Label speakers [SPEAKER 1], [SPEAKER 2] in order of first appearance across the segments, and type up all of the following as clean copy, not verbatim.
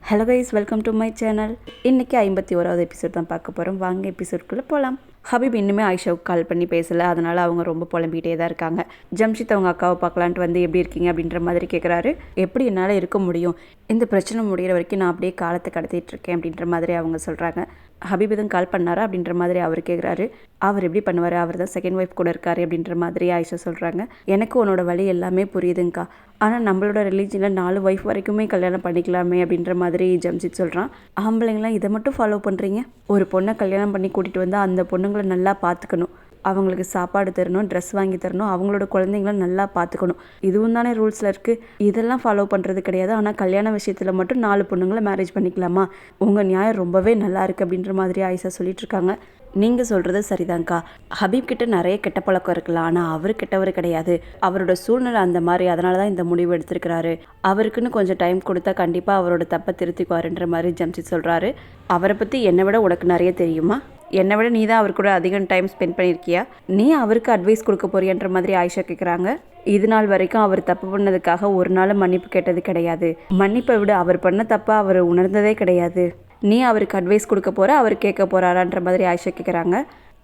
[SPEAKER 1] Hello guys, welcome to my channel. இன்றைக்கி 51வது episode தான் பார்க்க போகிறோம். வாங்க எபிசோட்குள்ளே போகலாம். ஹபீப் இன்னுமே ஆயிஷாவுக்கு கால் பண்ணி பேசலை. அதனால் அவங்க ரொம்ப புலம்பிகிட்டே தான் இருக்காங்க. ஜம்ஷித் அவங்க அக்காவை பார்க்கலான்ட்டு வந்து எப்படி இருக்கீங்க அப்படின்ற மாதிரி கேட்குறாரு. எப்படி என்னால் இருக்க முடியும், இந்த பிரச்சனை முடிகிற வரைக்கும் நான் அப்படியே காலத்தை கடத்திட்டு இருக்கேன் அப்படின்ற மாதிரி அவங்க சொல்கிறாங்க. ஹபீப் எதுவும் கால் பண்ணாரா அப்படின்ற மாதிரி அவர் கேட்குறாரு. அவர் எப்படி பண்ணுவார், அவர் தான் செகண்ட் ஒய்ஃப் கூட இருக்காரு அப்படின்ற மாதிரி ஆயிஷா சொல்கிறாங்க. எனக்கு உன்னோட வழி எல்லாமே புரியுதுங்க்கா, ஆனால் நம்மளோட ரிலீஜனில் 4 ஒய்ஃப் வரைக்குமே கல்யாணம் பண்ணிக்கலாமே அப்படின்ற மாதிரி ஜம்ஷித் சொல்கிறான். ஆம்பளைங்களாம் இதை மட்டும் ஃபாலோ பண்ணுறீங்க. ஒரு பொண்ணை கல்யாணம் பண்ணி கூட்டிகிட்டு வந்தால் அந்த பொண்ணுங்களை நல்லா பார்த்துக்கணும், அவங்களுக்கு சாப்பாடு தரணும், ட்ரெஸ் வாங்கி தரணும், அவங்களோட குழந்தைங்கள நல்லா பார்த்துக்கணும். இதுவும் தானே ரூல்ஸில் இருக்குது. இதெல்லாம் ஃபாலோ பண்ணுறது கிடையாது. ஆனால் கல்யாண விஷயத்தில் மட்டும் 4 பொண்ணுங்களை மேரேஜ் பண்ணிக்கலாமா? உங்கள் நியாயம் ரொம்பவே நல்லா இருக்குது அப்படின்ற மாதிரி ஆயிஷா சொல்லிட்டு இருக்காங்க. நீங்கள் சொல்கிறது சரிதாங்க்கா. ஹபீப் கிட்ட நிறைய கெட்ட பழக்கம் இருக்கலாம், ஆனால் அவர் கெட்டவர் கிடையாது. அவரோட சூழ்நிலை அந்த மாதிரி, அதனால தான் இந்த முடிவு எடுத்திருக்கிறாரு. அவருக்குன்னு கொஞ்சம் டைம் கொடுத்தா கண்டிப்பாக அவரோட தப்பை திருத்திக்குவாருன்ற மாதிரி ஜம்ஷித் சொல்கிறாரு. அவரை பற்றி என்னை விட உனக்கு நிறைய தெரியுமா? என்னை விட நீ தான் அவர் கூட அதிகம் டைம் ஸ்பெண்ட் பண்ணியிருக்கியா? நீ அவருக்கு அட்வைஸ் கொடுக்க போறியன்ற மாதிரி ஆயிஷா கேட்குறாங்க. இது நாள் வரைக்கும் அவர் தப்பு பண்ணதுக்காக ஒரு நாள் மன்னிப்பு கேட்டது கிடையாது. மன்னிப்பை விட அவர் பண்ண தப்பை அவர் உணர்ந்ததே கிடையாது. நீ அவருக்கு அட்வைஸ் கொடுக்க போகிற, அவர் கேட்க போகிறாரான்ற மாதிரி ஆயிஷா கேட்குறாங்க.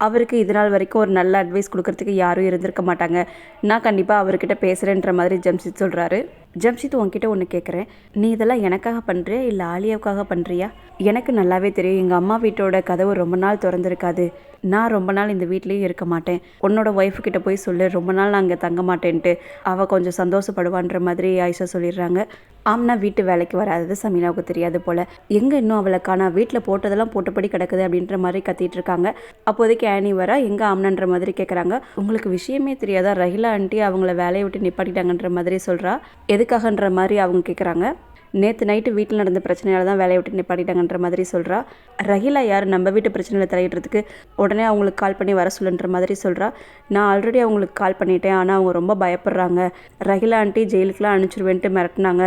[SPEAKER 1] அவருக்கு இது நாள் வரைக்கும் ஒரு நல்ல அட்வைஸ் கொடுக்கறதுக்கு யாரும் இருந்திருக்க மாட்டாங்க. நான் கண்டிப்பாக அவர்கிட்ட பேசுகிறேன்ற மாதிரி ஜம்ஷித் சொல்கிறாரு. ஜம்ஷித், உன்கிட்ட ஒன்று கேட்குறேன். நீ இதெல்லாம் எனக்காக பண்ணுறியா இல்லை ஆலியாவுக்காக பண்ணுறியா? எனக்கு நல்லாவே தெரியும் எங்கள் அம்மா வீட்டோட கதவு ரொம்ப நாள் திறந்துருக்காது. நான் ரொம்ப நாள் இந்த வீட்லேயும் இருக்க மாட்டேன். உன்னோட ஒய்ஃபுக்கிட்ட போய் சொல்லு, ரொம்ப நாள் நான் அங்கே தங்க மாட்டேன்ட்டு. அவள் கொஞ்சம் சந்தோஷப்படுவான்ற மாதிரி ஆயிஷா சொல்லிடுறாங்க. ஆம்னா வீட்டு வேலைக்கு வராதது சமீனாவுக்கு தெரியாது போல். எங்கே இன்னும் அவளை காணா, வீட்டில் போட்டதெல்லாம் போட்டபடி கிடக்குது அப்படின்ற மாதிரி கத்திட்டு இருக்காங்க. அப்போதைக்கு ஆனி வரா, எங்கே ஆம்னன்ற மாதிரி கேட்குறாங்க. உங்களுக்கு விஷயமே தெரியாதா, ரஹிலா ஆண்டி அவங்கள வேலையை விட்டு நிப்பாட்டிட்டாங்கன்ற மாதிரி சொல்கிறா. எதுக்காகன்ற மாதிரி அவங்க கேட்குறாங்க. நேற்று நைட்டு வீட்டில் நடந்த பிரச்சனையால் தான் வேலையை விட்டு நிப்பாட்டிட்டாங்கன்ற மாதிரி சொல்கிறா. ரஹிலா யார் நம்ம வீட்டு பிரச்சனையில் தலையிடுறதுக்கு? உடனே அவங்களுக்கு கால் பண்ணி வர சொல்லுன்ற மாதிரி சொல்கிறா. நான் ஆல்ரெடி அவங்களுக்கு கால் பண்ணிட்டேன், ஆனால் அவங்க ரொம்ப பயப்படுறாங்க. ரஹிலா ஆண்டி ஜெயிலுக்குலாம் அனுப்பிச்சிடுவேன்ட்டு மிரட்டினாங்க,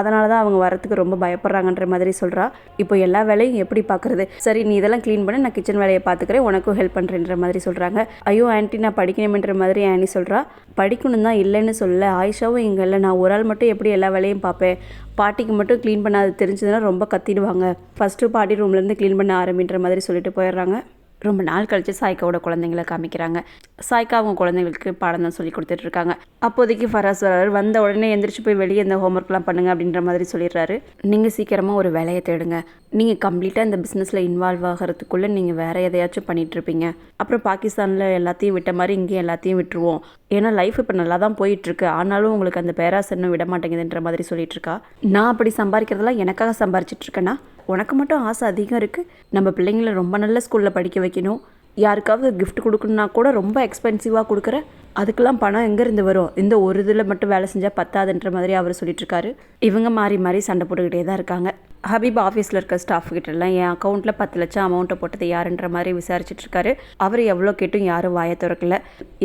[SPEAKER 1] அதனால தான் அவங்க வரத்துக்கு ரொம்ப பயப்படுறாங்கன்ற மாதிரி சொல்கிறா. இப்போ எல்லா வேலையும் எப்படி பார்க்குறது? சரி, நீ இதெல்லாம் க்ளீன் பண்ணி நான் கிச்சன் வேலையை பார்த்துக்கிறேன், உனக்கும் ஹெல்ப் பண்ணுறேன்ற மாதிரி சொல்கிறாங்க. ஐயோ ஆண்டி, நான் படிக்கணுமென்ற மாதிரி ஆனி சொல்கிறா. படிக்கணும் தான், இல்லைன்னு சொல்லலை. ஆயிஷாவும் இங்கே இல்லை, நான் ஒரு ஆள் மட்டும் எப்படி எல்லா வேலையும் பார்ப்பேன்? பாட்டிக்கு மட்டும் க்ளீன் பண்ண அது தெரிஞ்சதுன்னா ரொம்ப கத்திடுவாங்க. ஃபஸ்ட்டு பாட்டி ரூம்லேருந்து க்ளீன் பண்ண ஆரம்பின்ற மாதிரி சொல்லிட்டு போயிடுறாங்க. ரொம்ப நாள் கழித்து சாய்க்காவோட குழந்தைங்கள காமிக்கிறாங்க. சாய்க்கா அவங்க குழந்தைங்களுக்கு பாடம் தான் சொல்லி கொடுத்துட்ருக்காங்க. அப்போதைக்கு ஃபராஸ் வராரு. வந்த உடனே எந்திரிச்சு போய் வெளியே இந்த ஹோம்ஒர்க்லாம் பண்ணுங்க அப்படின்ற மாதிரி சொல்லிடுறாரு. நீங்கள் சீக்கிரமாக ஒரு வேலையை தேடுங்க. நீங்கள் கம்ப்ளீட்டாக இந்த பிஸ்னஸில் இன்வால்வ் ஆகிறதுக்குள்ளே நீங்கள் வேறு எதையாச்சும் பண்ணிகிட்ருப்பீங்க. அப்புறம் பாகிஸ்தானில் எல்லாத்தையும் விட்ட மாதிரி இங்கேயும் எல்லாத்தையும் விட்டுருவோம். ஏன்னா லைஃப் இப்போ நல்லா தான் போயிட்டுருக்கு, ஆனாலும் உங்களுக்கு அந்த பேராசை இன்னும் விட மாட்டேங்குதுன்ற மாதிரி சொல்லிட்டு இருக்கா. நான் அப்படி சம்பாதிக்கிறதெல்லாம் எனக்காக சம்பாரிச்சிட்ருக்கேன்னா? உனக்கு மட்டும் ஆசை அதிகம் இருக்குது. நம்ம பிள்ளைங்கள ரொம்ப நல்ல ஸ்கூலில் படிக்க வைக்கணும். யாருக்காவது கிஃப்ட் கொடுக்கணுன்னா கூட ரொம்ப எக்ஸ்பென்சிவாக கொடுக்குற, அதுக்கெல்லாம் பணம் எங்கேருந்து வரும்? இந்த ஒரு இதில் மட்டும் வேலை செஞ்சால் பத்தாதுன்ற மாதிரி அவர் சொல்லிட்டுருக்காரு. இவங்க மாறி மாறி சண்டை போட்டுக்கிட்டே தான் இருக்காங்க. ஹபீப் ஆஃபீஸில் இருக்க ஸ்டாஃப்கிட்டலாம் என் அக்கௌண்ட்டில் 10 லட்சம் அமௌண்ட்டை போட்டது யாருன்ற மாதிரி விசாரிச்சுட்ருக்காரு. அவர் எவ்வளோ கேட்டும் யாரும் வாயை திறக்கல.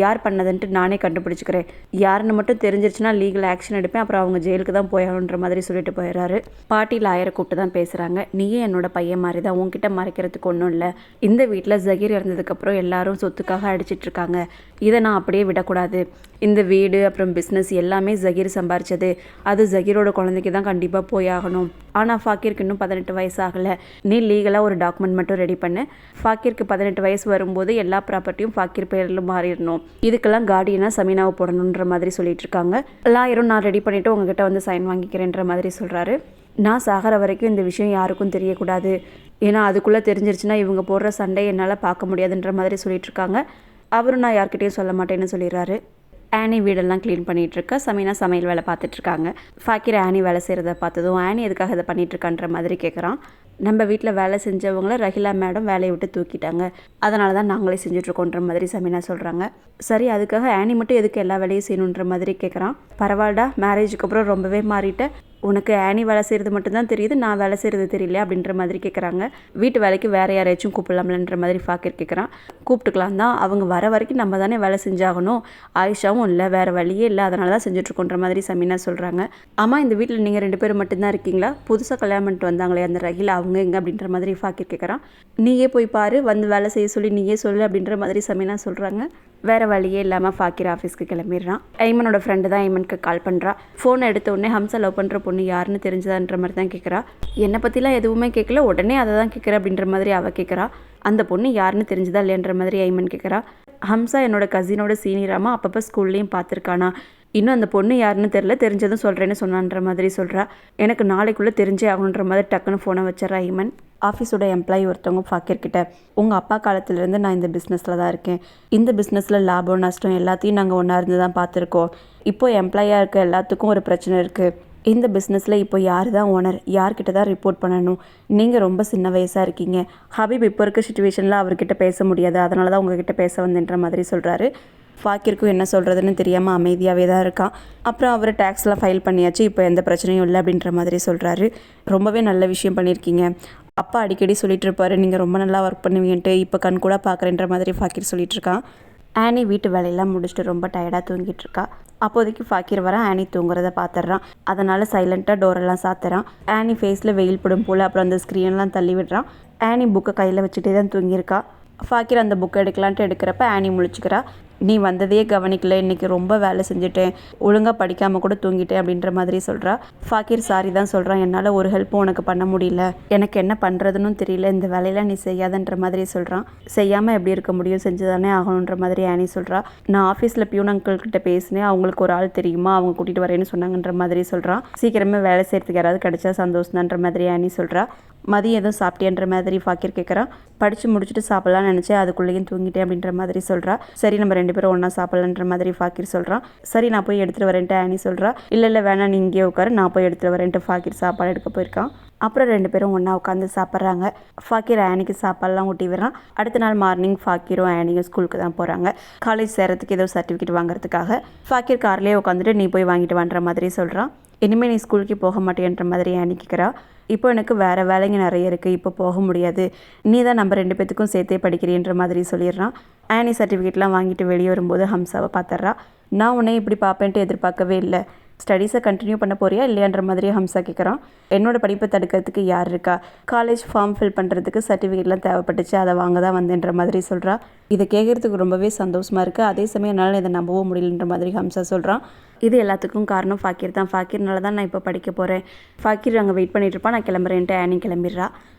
[SPEAKER 1] யார் பண்ணதுன்ட்டு நானே கண்டுபிடிச்சிக்கிறேன், யாருன்னு மட்டும் தெரிஞ்சிருச்சுன்னா லீகல் ஆக்ஷன் எடுப்பேன், அப்புறம் அவங்க ஜெயிலுக்கு தான் போயாகணுன்ற மாதிரி சொல்லிட்டு போயிடுறாரு. பாட்டி லாயரை கூப்பிட்டு தான் பேசுகிறாங்க. நீயே என்னோட பையன் மாதிரி தான், உங்ககிட்ட மறைக்கிறதுக்கு ஒன்றும் இல்லை. இந்த வீட்டில் ஜகீர் இறந்ததுக்கப்புறம் எல்லாரும் சொத்துக்காக அடிச்சிட்ருக்காங்க. இதை நான் அப்படியே விடக்கூடாது. இந்த வீடு அப்புறம் பிஸ்னஸ் எல்லாமே ஜகீர் சம்பாரிச்சது. அது ஜகீரோட குழந்தைக்கு தான் கண்டிப்பாக போயாகணும். ஆனால் ஃபாக்கிருக்கு இன்னும் 18 வயசு ஆகலை. நீ லீகலாக ஒரு டாக்குமெண்ட் மட்டும் ரெடி பண்ணு. ஃபாக்கிருக்கு 18 வயசு வரும்போது எல்லா ப்ராப்பர்ட்டியும் ஃபாக்கிர் பேரில் மாறிடணும். இதுக்கெல்லாம் கார்டியனாக சமீனாவை போடணுன்ற மாதிரி சொல்லிட்டு இருக்காங்க. லாயரும் நான் ரெடி பண்ணிவிட்டு உங்ககிட்ட வந்து சைன் வாங்கிக்கிறேன்ற மாதிரி சொல்கிறாரு. நான் சாகிற வரைக்கும் இந்த விஷயம் யாருக்கும் தெரியக்கூடாது. ஏன்னா அதுக்குள்ளே தெரிஞ்சிருச்சுன்னா இவங்க போடுற சண்டை என்னால் பார்க்க முடியாதுன்ற மாதிரி சொல்லிட்டு இருக்காங்க. அவரும் நான் யார்கிட்டையும் சொல்ல மாட்டேன்னு சொல்லிடுறாரு. ஆனி வீடெல்லாம் க்ளீன் பண்ணிகிட்ருக்கா. சமீனா சமையல் வேலை பார்த்துட்ருக்காங்க. ஃபாக்கிர் ஆனி வேலை செய்கிறத பார்த்ததும் ஆனி எதுக்காக இதை பண்ணிகிட்ருக்கான்ற மாதிரி கேட்குறான். நம்ம வீட்டில் வேலை செஞ்சவங்கள ரஹிலா மேடம் வேலையை விட்டு தூக்கிட்டாங்க, அதனால தான் நாங்களே செஞ்சுட்ருக்கோன்ற மாதிரி சமீனா சொல்கிறாங்க. சரி, அதுக்காக ஆனி மட்டும் எதுக்கு எல்லா வேலையும் செய்யணுன்ற மாதிரி கேட்குறான். பரவாயில்லடா, மேரேஜுக்கு அப்புறம் ரொம்பவே மாறிட்டேன். உனக்கு ஆனி வேலை செய்கிறது மட்டும்தான் தெரியுது, நான் வேலை செய்கிறது தெரியல அப்படின்ற மாதிரி கேட்குறாங்க. வீட்டு வேலைக்கு வேறு யாரையாச்சும் கூப்பிடலாம்லன்ற மாதிரி ஃபாக்கிர் கேட்குறான். கூப்பிட்டுக்கலாம் தான், அவங்க வர வரைக்கும் நம்ம தானே வேலை செஞ்சாகணும். ஆயிஷாவும் இல்லை, வேறு வழியே இல்லை, அதனால தான் செஞ்சுட்ருக்கோன்ற மாதிரி சமீனா சொல்கிறாங்க. ஆமாம், இந்த வீட்டில் நீங்கள் 2 பேரும் மட்டும்தான் இருக்கீங்களா? புதுசாக கல்யாணம் பண்ணிட்டு வந்தாங்களே அந்த ரஹிலா, அவங்க எங்கே அப்படின்ற மாதிரி ஃபாக்கிர் கேட்குறான். நீயே போய் பாரு, வந்து வேலை செய்ய சொல்லி நீயே சொல்லு அப்படின்ற மாதிரி சமீனா சொல்கிறாங்க. வேறு வழியே இல்லாமல் ஃபாக்கிர் ஆஃபீஸ்க்கு கிளம்பிடுறான். ஐமனோட ஃப்ரெண்டு தான் ஐமனுக்கு கால் பண்ணுறா. ஃபோன் எடுத்த உடனே ஹம்சா லவ் பண்ணுற பொண்ணு யாருன்னு தெரிஞ்சதான்ற மாதிரி தான் கேட்குறா. என்னை பற்றிலாம் எதுவுமே கேட்கல, உடனே அதை தான் கேட்குற அப்படின்ற மாதிரி அவள் கேட்குறா. அந்த பொண்ணு யாருன்னு தெரிஞ்சதா இல்லையன்ற மாதிரி ஐமன் கேட்குறா. ஹம்சா என்னோட கசினோட சீனியராமா, அப்பப்போ ஸ்கூல்லையும் பார்த்துருக்கானா, இன்னும் அந்த பொண்ணு யாருன்னு தெரில, தெரிஞ்சதும் சொல்கிறேன்னு சொன்னான்ற மாதிரி சொல்கிறா. எனக்கு நாளைக்குள்ளே தெரிஞ்சே ஆகணுன்ற மாதிரி டக்குன்னு ஃபோனை வச்சிடறா ஐமன். ஆஃபீஸோட எம்ப்ளாயி ஒருத்தவங்க ஃபாக்கிர்கிட்ட, உங்கள் அப்பா காலத்துலேருந்து நான் இந்த பிஸ்னஸில் தான் இருக்கேன், இந்த பிஸ்னஸில் லாபம் நஷ்டம் எல்லாத்தையும் நாங்கள் ஒன்றா இருந்து தான் பார்த்துருக்கோம். இப்போது எம்ப்ளாயாக இருக்க எல்லாத்துக்கும் ஒரு பிரச்சனை இருக்குது. இந்த பிஸ்னஸில் இப்போ யார் தான் ஓனர், யார்கிட்ட தான் ரிப்போர்ட் பண்ணணும், நீங்கள் ரொம்ப சின்ன வயசாக இருக்கீங்க. ஹபீப் இப்போ இருக்க சுச்சுவேஷனில் அவர்கிட்ட பேச முடியாது, அதனால தான் உங்ககிட்ட பேச வந்தேன்ற மாதிரி சொல்கிறாரு. ஃபாக்கிருக்கும் என்ன சொல்கிறதுன்னு தெரியாமல் அமைதியாகவே தான் இருக்கான். அப்புறம் அவர் டேக்ஸ்லாம் ஃபைல் பண்ணியாச்சு, இப்போ எந்த பிரச்சனையும் இல்லை அப்படின்ற மாதிரி சொல்கிறாரு. ரொம்பவே நல்ல விஷயம் பண்ணியிருக்கீங்க. அப்பா அடிக்கடி சொல்லிட்டு இருப்பாரு, நீங்கள் ரொம்ப நல்லா ஒர்க் பண்ணுவீங்கன்ட்டு, இப்போ கண் கூட பார்க்குறேன்ற மாதிரி ஃபாக்கிர் சொல்லிட்டு இருக்கான். ஆனி வீட்டு வேலையெல்லாம் முடிச்சுட்டு ரொம்ப டயர்டாக தூங்கிட்டு இருக்கா. அப்போதைக்கு ஃபாக்கிர் வர ஆனி தூங்குறத பார்த்துட்றான். அதனால் சைலண்ட்டாக டோரெல்லாம் சாத்துறான். ஆனி ஃபேஸில் வெயில் படும் போல் அப்புறம் அந்த ஸ்க்ரீன்லாம் தள்ளி விடுறான். ஆனி புக்கை கையில் வச்சுட்டே தான் தூங்கியிருக்கா. ஃபாக்கிர் அந்த புக்கை எடுக்கலான்ட்டு எடுக்கிறப்ப ஆனி முழிச்சுக்கிறா. நீ வந்ததையே கவனிக்கல, இன்றைக்கி ரொம்ப வேலை செஞ்சுட்டேன், ஒழுங்காக படிக்காமல் கூட தூங்கிட்டேன் அப்படின்ற மாதிரி சொல்கிறா. ஃபாக்கிர் சாரி தான் சொல்கிறான், என்னால் ஒரு ஹெல்ப்பும் உனக்கு பண்ண முடியல, எனக்கு என்ன பண்ணுறதுன்னு தெரியல, இந்த வேலையெல்லாம் நீ செய்யாதன்ற மாதிரி சொல்கிறான். செய்யாமல் எப்படி இருக்க முடியும், செஞ்சு தானே ஆகணுன்ற மாதிரி ஆனி சொல்கிறா. நான் ஆஃபீஸில் பியூன் அங்கிள்கிட்ட பேசினேன், அவங்களுக்கு ஒரு ஆள் தெரியுமா, அவங்க கூட்டிகிட்டு வரேன்னு சொன்னாங்கன்ற மாதிரி சொல்கிறான். சீக்கிரமே வேலை செய்கிறதுக்கு யாராவது கிடைச்சா சந்தோஷம்தான்ற மாதிரி ஆனி சொல்கிறா. மதியம் எதுவும் சாப்பிட்டேன்ற மாதிரி ஃபாக்கிர் கேட்குறான். படித்து முடிச்சுட்டு சாப்பிட்லான்னு நினச்சேன், அதுக்குள்ளேயும் தூங்கிட்டேன் அப்படின்ற மாதிரி சொல்கிறா. சரி நம்ம 2 பேரும் ஒன்றா சாப்பிட்லான்ற மாதிரி ஃபாக்கிர் சொல்கிறான். சரி நான் போய் எடுத்துகிட்டு வரேன்ட்டு ஆனி சொல்கிறா. இல்லை வேணாம், நீ இங்கே உட்காரு, நான் போய் எடுத்துகிட்டு வரேன்ட்டு ஃபாக்கிர் சாப்பாடு எடுக்க போயிருக்கான். அப்புறம் 2 பேரும் ஒன்றா உட்காந்து சாப்பிட்றாங்க. ஃபாக்கிர் ஆனிக்கு சாப்பாடெலாம் ஊட்டி விடுறான். அடுத்த நாள் மார்னிங் ஃபாக்கிரும் ஆனியும் ஸ்கூலுக்கு தான் போகிறாங்க. காலேஜ் சேரத்துக்கு ஏதோ சர்டிஃபிகேட் வாங்குறதுக்காக. ஃபாக்கிர் கார்லேயே உட்காந்துட்டு நீ போய் வாங்கிட்டு வான்ற மாதிரி சொல்கிறான். இனிமேல் நீ ஸ்கூலுக்கு போக மாட்டேன்ற மாதிரி ஆனி கேட்குறா. இப்போ எனக்கு வேறு வேலைங்க நிறைய இருக்குது, இப்போ போக முடியாது, நீ தான் நம்ம 2 பேத்துக்கும் சேர்த்தே படிக்கிறேன்ற மாதிரி சொல்லிடுறான். ஆனி சர்டிஃபிகேட்லாம் வாங்கிட்டு வெளியே வரும்போது ஹம்சாவை பார்த்துட்றா. நான் உன்னை இப்படி பார்ப்பேன்ட்டு எதிர்பார்க்கவே இல்லை, ஸ்டடீஸை கண்டினியூ பண்ண போறியா இல்லையான்ற மாதிரி ஹம்சா கேட்குறான். என்னோட படிப்பை தடுக்கிறதுக்கு யார் இருக்கா, காலேஜ் ஃபார்ம் ஃபில் பண்ணுறதுக்கு சர்டிஃபிகேட்லாம் தேவைப்பட்டுச்சு, அதை வாங்க தான் வந்தேன்ற மாதிரி சொல்கிறா. இதை கேட்குறதுக்கு ரொம்பவே சந்தோஷமாக இருக்குது, அதே சமயம் என்னால் இதை நம்பவும் முடியலன்ற மாதிரி ஹம்சா சொல்கிறான். இது எல்லாத்துக்கும் காரணம் ஃபாக்கிர் தான், ஃபாக்கிர்னால தான் நான் இப்போ படிக்க போகிறேன். ஃபாக்கிர் அங்கே வெயிட் பண்ணிட்டு இருப்பான், நான் கிளம்புறேன்ட்டு ஆனி கிளம்பிடுறா.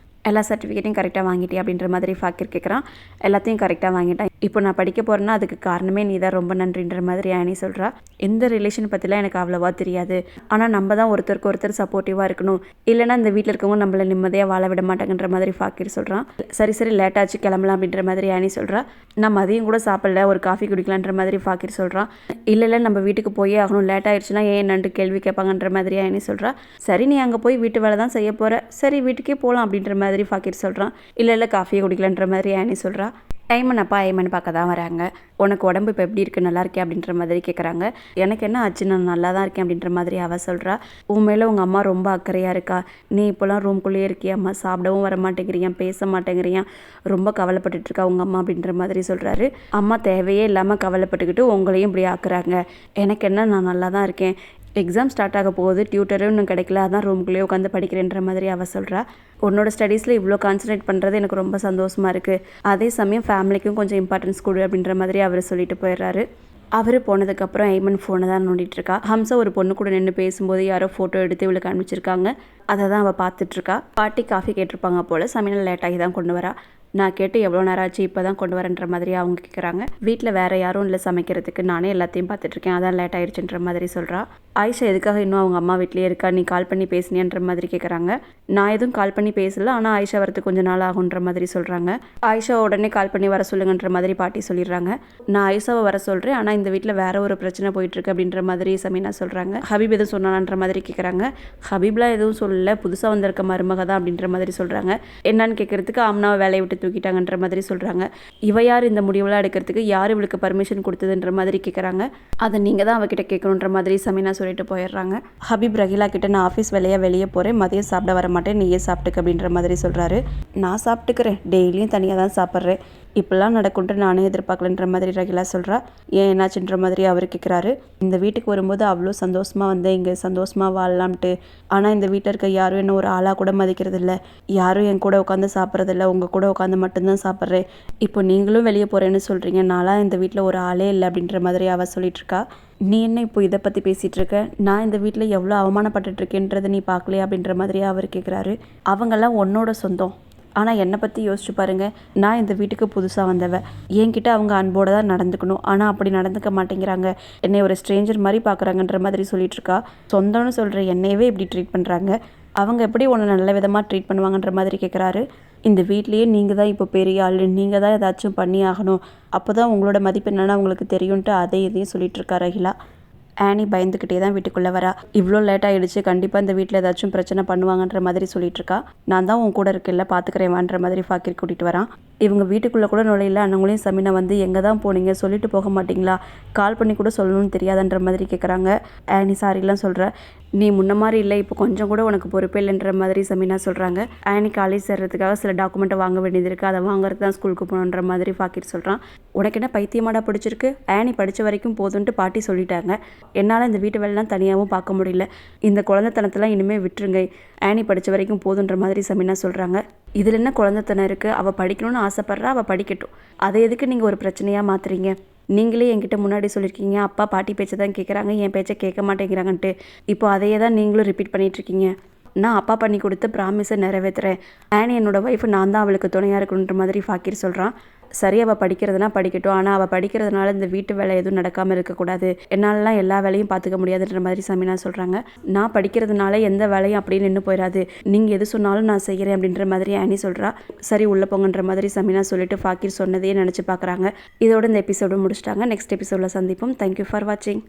[SPEAKER 1] எல்லா சர்டிஃபிகேட்டையும் கரெக்டாக வாங்கிட்டே அப்படின்ற மாதிரி ஃபாக்கிர் கேட்குறான். எல்லாத்தையும் கரெக்டாக வாங்கிட்டேன், இப்போ நான் படிக்க போகிறேன்னா அதுக்கு காரணமே நீ தான், ரொம்ப நன்றின்ற மாதிரி ஆனி சொல்கிறா. எந்த ரிலேஷன் பற்றிலாம் எனக்கு அவ்வளோவா தெரியாது, ஆனால் நம்ம தான் ஒருத்தருக்கு ஒருத்தர் சப்போர்ட்டிவாக இருக்கணும், இல்லைனா இந்த வீட்டில் இருக்கவங்க நம்மளை நிம்மதியாக வாழ விட மாட்டாங்கன்ற மாதிரி ஃபாக்கிர் சொல்கிறான். சரி லேட்டாச்சு கிளம்பலாம் அப்படின்ற மாதிரி ஆனி சொல்கிறா. நான் மதியம் கூட சாப்பிடல, ஒரு காஃபி குடிக்கலான்ற மாதிரி ஃபாக்கிர் சொல்கிறான். இல்லை நம்ம வீட்டுக்கு போயே ஆகணும், லேட் ஆயிடுச்சுன்னா ஏன் என்னன்ட்டு கேள்வி கேட்பாங்கன்ற மாதிரி ஆனி சொல்கிறா. சரி நீ அங்கே போய் வீட்டு வேலை தான் செய்ய போகிற, சரி வீட்டுக்கே போகலாம் அப்படின்ற மாதிரி ஃபாக்கிர் சொல்கிறான். இல்லை காஃபியை குடிக்கலான்ற மாதிரி ஆனி சொல்கிறா. ஐமன் அப்பா ஐமன் பார்க்க தான் வராங்க. உனக்கு உடம்பு இப்போ எப்படி இருக்குது, நல்லா இருக்கே அப்படின்ற மாதிரி கேட்குறாங்க. எனக்கு என்ன ஆச்சு, நான் நல்லா தான் இருக்கேன் அப்படின்ற மாதிரி அவள் சொல்கிறா. உன் மேலே உங்கள் அம்மா ரொம்ப அக்கறையாக இருக்கா, நீ இப்போலாம் ரூம்குள்ளேயே இருக்கியாம்மா, சாப்பிடவும் வர மாட்டேங்கிறியா, பேச மாட்டேங்கிறியா, ரொம்ப கவலைப்பட்டுருக்கா உங்கள் அம்மா அப்படின்ற மாதிரி சொல்கிறாரு. அம்மா தேவையே இல்லாமல் கவலைப்பட்டுக்கிட்டு உங்களையும் இப்படி ஆக்குறாங்க, எனக்கு என்ன, நான் நல்லா தான் இருக்கேன், எக்ஸாம் ஸ்டார்ட் ஆக போகுது, டியூட்டரும் இன்னும் கிடைக்கல, அதான் ரூம்குள்ளேயே உட்காந்து படிக்கிறேன்ற மாதிரி அவள் சொல்கிறா. உன்னோட ஸ்டடீஸில் இவ்வளோ கான்சன்ட்ரேட் பண்ணுறது எனக்கு ரொம்ப சந்தோஷமாக இருக்குது, அதே சமயம் ஃபேமிலிக்கும் கொஞ்சம் இம்பார்ட்டன்ஸ் கொடு அப்படின்ற மாதிரி அவர் சொல்லிட்டு போயிடுறாரு. அவர் போனதுக்கப்புறம் ஐமன் ஃபோனை தான் நோண்டிகிட்ருக்கா. ஹம்சா ஒரு பொண்ணு கூட நின்று பேசும்போது யாரோ ஃபோட்டோ எடுத்து இவளுக்கு அனுப்பிச்சிருக்காங்க, அதை தான் அவள் பார்த்துட்ருக்கா. பாட்டி காஃபி கேட்டிருப்பாங்க போல், சமையல் லேட்டாகி தான் கொண்டு வரா. நான் கேட்டு எவ்வளோ நேரம் ஆச்சு, இப்போ தான் கொண்டு வரேன்ற மாதிரி அவங்க கேட்குறாங்க. வீட்டில் வேறு யாரும் இல்லை சமைக்கிறதுக்கு, நானே எல்லாத்தையும் பார்த்துட்ருக்கேன், அதான் லேட் ஆயிடுச்சுன்ற மாதிரி சொல்கிறா. ஆயிஷா எதுக்காக இன்னும் அவங்க அம்மா வீட்லேயே இருக்கா, நீ கால் பண்ணி பேசினியன்ற மாதிரி கேட்குறாங்க. நான் எதுவும் கால் பண்ணி பேசல, ஆனால் ஆயிஷா வரதுக்கு கொஞ்சம் நாள் ஆகுன்ற மாதிரி சொல்கிறாங்க. ஆயிஷா உடனே கால் பண்ணி வர சொல்லுங்கன்ற மாதிரி பாட்டி சொல்லிடுறாங்க. நான் ஆயிஷாவை வர சொல்கிறேன், ஆனால் இந்த வீட்டில் வேற ஒரு பிரச்சனை போயிட்டுருக்கு அப்படின்ற மாதிரி சமீனா சொல்கிறாங்க. ஹபீப் எதுவும் சொன்னான்ற மாதிரி கேட்குறாங்க. ஹபீப்லாம் எதுவும் சொல்லலை, புதுசாக வந்திருக்க மருமக தான் அப்படின்ற மாதிரி சொல்கிறாங்க. என்னன்னு கேட்குறதுக்கு ஆம்னாவை வேலையை விட்டு தூக்கிட்டாங்கன்ற மாதிரி சொல்கிறாங்க. இவ யார் இந்த முடிவெல்லாம் எடுக்கிறதுக்கு, யார் இவளுக்கு பர்மிஷன் கொடுத்ததுன்ற மாதிரி கேட்குறாங்க. அதை நீங்கள் தான் அவகிட்ட கேட்கணுன்ற மாதிரி சமீனா சொல்லிட்டு போயிடுறாங்க. ஹபீப் ரஹீலா கிட்ட நான் ஆஃபீஸ் வேலையாக வெளியே போகிறேன், மதியம் சாப்பிட வர மாட்டேன், நீயே சாப்பிட்டுக்க அப்படின்ற மாதிரி சொல்கிறாரு. நான் சாப்பிட்டுக்கிறேன், டெய்லியும் தனியாக தான் சாப்பிட்றேன், இப்படிலாம் நடக்கும்ட்டு நானே எதிர்பார்க்கலன்ற மாதிரி ரஹீலா சொல்கிறா. ஏன் என்னாச்சுன்ற மாதிரி அவர் கேட்குறாரு. இந்த வீட்டுக்கு வரும்போது அவ்வளோ சந்தோஷமாக வந்தேன், இங்கே சந்தோஷமாக வாழலாம்ட்டு, ஆனால் இந்த வீட்டில் இருக்க யாரும் என்ன ஒரு ஆளாக கூட மதிக்கிறது இல்லை, யாரும் என் கூட உட்காந்து சாப்பிட்றதில்ல, உங்கள் கூட உட்காந்து உட்காந்து மட்டும்தான் சாப்பிட்றேன். இப்போ நீங்களும் வெளியே போகிறேன்னு சொல்கிறீங்க. நான்லாம் இந்த வீட்டில் ஒரு ஆளே இல்லை அப்படின்ற மாதிரி அவள் சொல்லிகிட்ருக்கா. நீ என்ன இப்போ இதை பற்றி பேசிகிட்டு இருக்க? நான் இந்த வீட்டில் எவ்வளோ அவமானப்பட்டுட்ருக்கேன்றதை நீ பார்க்கலையா அப்படின்ற மாதிரியே அவர் கேட்குறாரு. அவங்கெல்லாம் உன்னோட சொந்தம். ஆனால் என்னை பற்றி யோசிச்சு பாருங்கள். நான் இந்த வீட்டுக்கு புதுசாக வந்தவ. என்கிட்ட அவங்க அன்போடு தான் நடந்துக்கணும். ஆனால் அப்படி நடந்துக்க மாட்டேங்கிறாங்க. என்னை ஒரு ஸ்ட்ரேஞ்சர் மாதிரி பார்க்குறாங்கன்ற மாதிரி சொல்லிகிட்ருக்கா. சொந்தம்னு சொல்கிற என்னையவே இப்படி ட்ரீட் பண்ணுறாங்க. அவங்க எப்படி உன்னை நல்ல விதமாக ட்ரீட் பண்ணுவாங்கன்ற மாதிரி கேட்குறாரு. இந்த வீட்லேயே நீங்கள் தான் இப்போ பெரிய ஆள், நீங்கள் தான் ஏதாச்சும் பண்ணி ஆகணும். அப்போ தான் உங்களோட மதிப்பு என்னென்னு அவங்களுக்கு தெரியும்ன்ட்டு இதையும் சொல்லிகிட்ருக்கா அகிலா. ஆனி பயந்துக்கிட்டே தான் வீட்டுக்குள்ளே வரா. இவ்வளோ லேட் ஆகிடுச்சு, கண்டிப்பாக இந்த வீட்டில் ஏதாச்சும் பிரச்சனை பண்ணுவாங்கன்ற மாதிரி சொல்லிகிட்ருக்கா. நான் தான் உன் கூட இருக்கல, பார்த்துக்கிறேன்வான்ற மாதிரி ஃபாக்கிர் கூட்டிகிட்டு வரான். இவங்க வீட்டுக்குள்ளே கூட நுழையில. அண்ணங்களையும் சமீனா வந்து எங்கே தான் போனீங்க, சொல்லிட்டு போக மாட்டிங்களா, கால் பண்ணி கூட சொல்லணும்னு தெரியாதுன்ற மாதிரி கேட்குறாங்க. ஆனி சாரிலாம் சொல்கிற. நீ முன்ன மாதிரி இல்லை, இப்போ கொஞ்சம் கூட உனக்கு பொறுப்பே இல்லைன்ற மாதிரி சமீனா சொல்கிறாங்க. ஆனி காலேஜ் சேர்றதுக்காக சில டாக்குமெண்ட்டை வாங்க வேண்டியது இருக்குது, அதை வாங்குறது தான் ஸ்கூலுக்கு போகணுன்ற மாதிரி ஃபாக்கிர் சொல்கிறான். உனக்கு என்ன பைத்தியமாடா பிடிச்சிருக்கு? ஆனி படித்த வரைக்கும் போதுன்ட்டு பாட்டி சொல்லிட்டாங்க. என்னால் இந்த வீட்டு வேலைலாம் தனியாகவும் பார்க்க முடியல. இந்த குழந்தைத்தனத்தெல்லாம் இனிமேல் விட்டுருங்க. ஆனி படித்த வரைக்கும் போதுன்ற மாதிரி சமீனா சொல்கிறாங்க. இதில் என்ன குழந்தைத்தனம் இருக்குது? அவள் படிக்கணும்னு ஆசைப்பட்றா, அவள் படிக்கட்டும். அதை எதுக்கு நீங்கள் ஒரு பிரச்சனையாக மாற்றுறீங்க? நீங்களே என்கிட்ட முன்னாடி சொல்லியிருக்கீங்க, அப்பா பாட்டி பேச்சை தான் கேட்குறாங்க, என் பேச்சை கேட்க மாட்டேங்கிறாங்கன்ட்டு. இப்போ அதையே தான் நீங்களும் ரிப்பீட் பண்ணிகிட்ருக்கீங்க. நான் அப்பா பண்ணி கொடுத்து ப்ராமிஸை நிறைவேற்றுறேன். ஆனி என்னோடய ஒய்ஃபு, நான் தான் அவளுக்கு துணையாக இருக்கணுன்ற மாதிரி ஃபாக்கிர் சொல்கிறான். சரி, அவள் படிக்கிறதுனா படிக்கட்டும். ஆனால் அவள் படிக்கிறதுனால இந்த வீட்டு வேலை எதுவும் நடக்காமல் இருக்கக்கூடாது. என்னாலலாம் எல்லா வேலையும் பார்த்துக்க முடியாதுன்ற மாதிரி சமீனா சொல்கிறாங்க. நான் படிக்கிறதுனால எந்த வேலையும் அப்படியே நின்று போயிடாது. நீங்கள் எது சொன்னாலும் நான் செய்கிறேன் அப்படின்ற மாதிரி ஆனி சொல்கிறா. சரி உள்ளே போங்கன்ற மாதிரி சமீனா சொல்லிட்டு ஃபாக்கிர் சொன்னதையே நினச்சி பார்க்குறாங்க. இதோட இந்த எபிசோடு முடிச்சிட்டாங்க. நெக்ஸ்ட் எபிசோடில் சந்திப்போம். தேங்க்யூ ஃபார் வாட்சிங்.